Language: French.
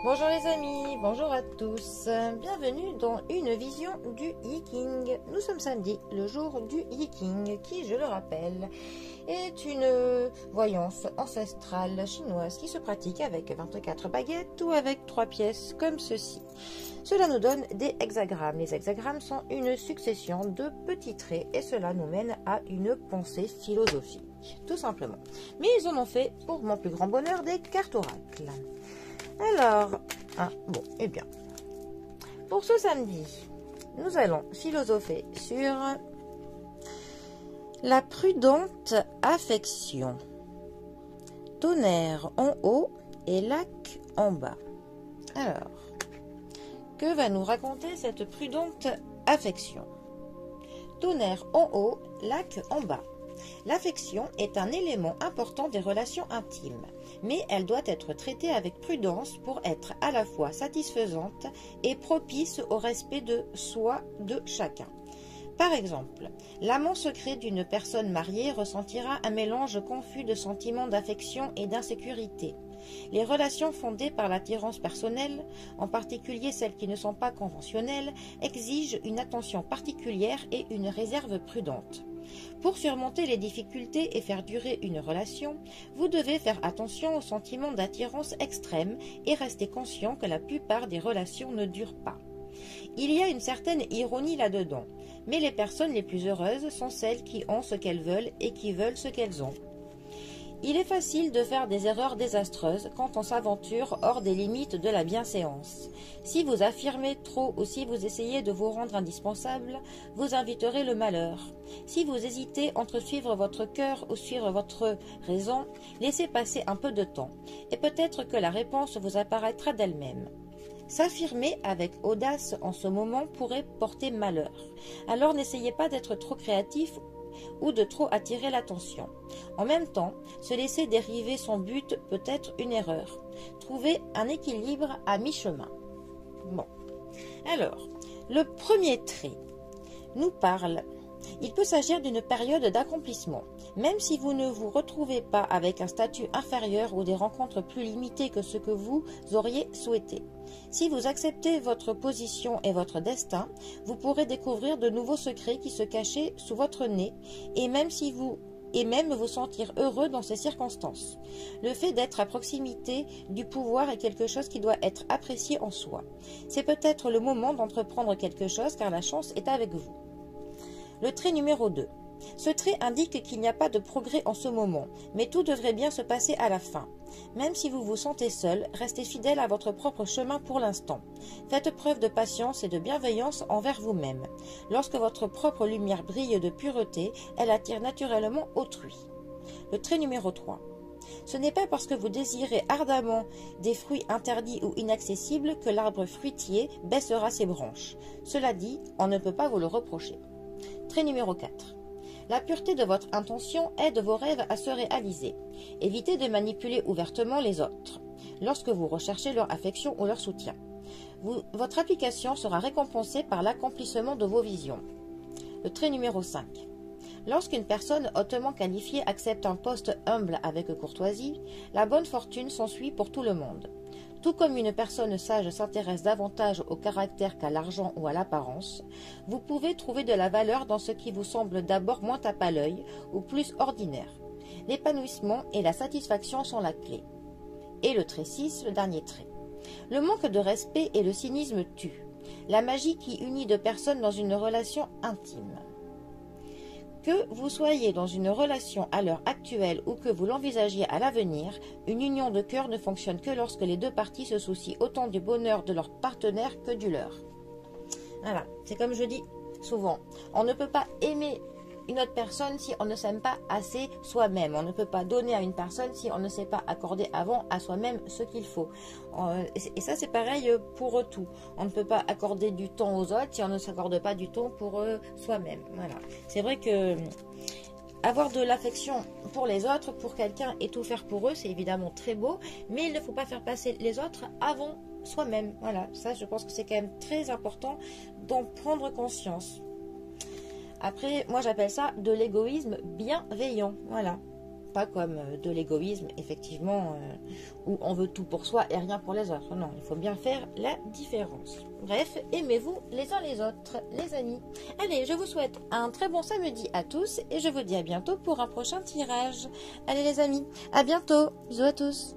Bonjour les amis, bonjour à tous, bienvenue dans une vision du Yiking. Nous sommes samedi, le jour du Yiking, qui, je le rappelle, est une voyance ancestrale chinoise qui se pratique avec 24 baguettes ou avec 3 pièces comme ceci. Cela nous donne des hexagrammes. Les hexagrammes sont une succession de petits traits et cela nous mène à une pensée philosophique, tout simplement. Mais ils en ont fait, pour mon plus grand bonheur, des cartes oracles. Alors, eh bien, pour ce samedi, nous allons philosopher sur la prudente affection. Tonnerre en haut et lac en bas. Alors, que va nous raconter cette prudente affection? Tonnerre en haut, lac en bas. L'affection est un élément important des relations intimes, mais elle doit être traitée avec prudence pour être à la fois satisfaisante et propice au respect de soi de chacun. Par exemple, l'amant secret d'une personne mariée ressentira un mélange confus de sentiments d'affection et d'insécurité. Les relations fondées par l'attirance personnelle, en particulier celles qui ne sont pas conventionnelles, exigent une attention particulière et une réserve prudente. Pour surmonter les difficultés et faire durer une relation, vous devez faire attention aux sentiments d'attirance extrême et rester conscient que la plupart des relations ne durent pas. Il y a une certaine ironie là-dedans, mais les personnes les plus heureuses sont celles qui ont ce qu'elles veulent et qui veulent ce qu'elles ont. Il est facile de faire des erreurs désastreuses quand on s'aventure hors des limites de la bienséance. Si vous affirmez trop ou si vous essayez de vous rendre indispensable, vous inviterez le malheur. Si vous hésitez entre suivre votre cœur ou suivre votre raison, laissez passer un peu de temps, et peut-être que la réponse vous apparaîtra d'elle-même. S'affirmer avec audace en ce moment pourrait porter malheur. Alors n'essayez pas d'être trop créatif ou de trop attirer l'attention. En même temps, se laisser dériver son but peut être une erreur. Trouvez un équilibre à mi-chemin. Bon. Alors, le premier trait nous parle. Il peut s'agir d'une période d'accomplissement. Même si vous ne vous retrouvez pas avec un statut inférieur ou des rencontres plus limitées que ce que vous auriez souhaité. Si vous acceptez votre position et votre destin, vous pourrez découvrir de nouveaux secrets qui se cachaient sous votre nez et même vous sentir heureux dans ces circonstances. Le fait d'être à proximité du pouvoir est quelque chose qui doit être apprécié en soi. C'est peut-être le moment d'entreprendre quelque chose car la chance est avec vous. Le trait numéro 2. Ce trait indique qu'il n'y a pas de progrès en ce moment, mais tout devrait bien se passer à la fin. Même si vous vous sentez seul, restez fidèle à votre propre chemin pour l'instant. Faites preuve de patience et de bienveillance envers vous-même. Lorsque votre propre lumière brille de pureté, elle attire naturellement autrui. Le trait numéro 3. Ce n'est pas parce que vous désirez ardemment des fruits interdits ou inaccessibles que l'arbre fruitier baissera ses branches. Cela dit, on ne peut pas vous le reprocher. Trait numéro 4. La pureté de votre intention aide vos rêves à se réaliser. Évitez de manipuler ouvertement les autres lorsque vous recherchez leur affection ou leur soutien. Votre application sera récompensée par l'accomplissement de vos visions. Le trait numéro 5. Lorsqu'une personne hautement qualifiée accepte un poste humble avec courtoisie, la bonne fortune s'ensuit pour tout le monde. Tout comme une personne sage s'intéresse davantage au caractère qu'à l'argent ou à l'apparence, vous pouvez trouver de la valeur dans ce qui vous semble d'abord moins tape à l'œil ou plus ordinaire. L'épanouissement et la satisfaction sont la clé. Et le trait 6, le dernier trait. Le manque de respect et le cynisme tuent. La magie qui unit deux personnes dans une relation intime. Que vous soyez dans une relation à l'heure actuelle ou que vous l'envisagiez à l'avenir, une union de cœur ne fonctionne que lorsque les deux parties se soucient autant du bonheur de leur partenaire que du leur. Voilà, c'est comme je dis souvent, on ne peut pas aimer une autre personne si on ne s'aime pas assez soi-même. On ne peut pas donner à une personne si on ne sait pas accorder avant à soi-même ce qu'il faut. Et ça, c'est pareil pour tout. On ne peut pas accorder du temps aux autres si on ne s'accorde pas du temps pour soi-même. Voilà. C'est vrai que avoir de l'affection pour les autres, pour quelqu'un et tout faire pour eux, c'est évidemment très beau, mais il ne faut pas faire passer les autres avant soi-même. Voilà, ça, je pense que c'est quand même très important d'en prendre conscience. Après, moi j'appelle ça de l'égoïsme bienveillant, voilà. Pas comme de l'égoïsme, effectivement, où on veut tout pour soi et rien pour les autres. Non, il faut bien faire la différence. Bref, aimez-vous les uns les autres, les amis. Allez, je vous souhaite un très bon samedi à tous et je vous dis à bientôt pour un prochain tirage. Allez les amis, à bientôt. Bisous à tous.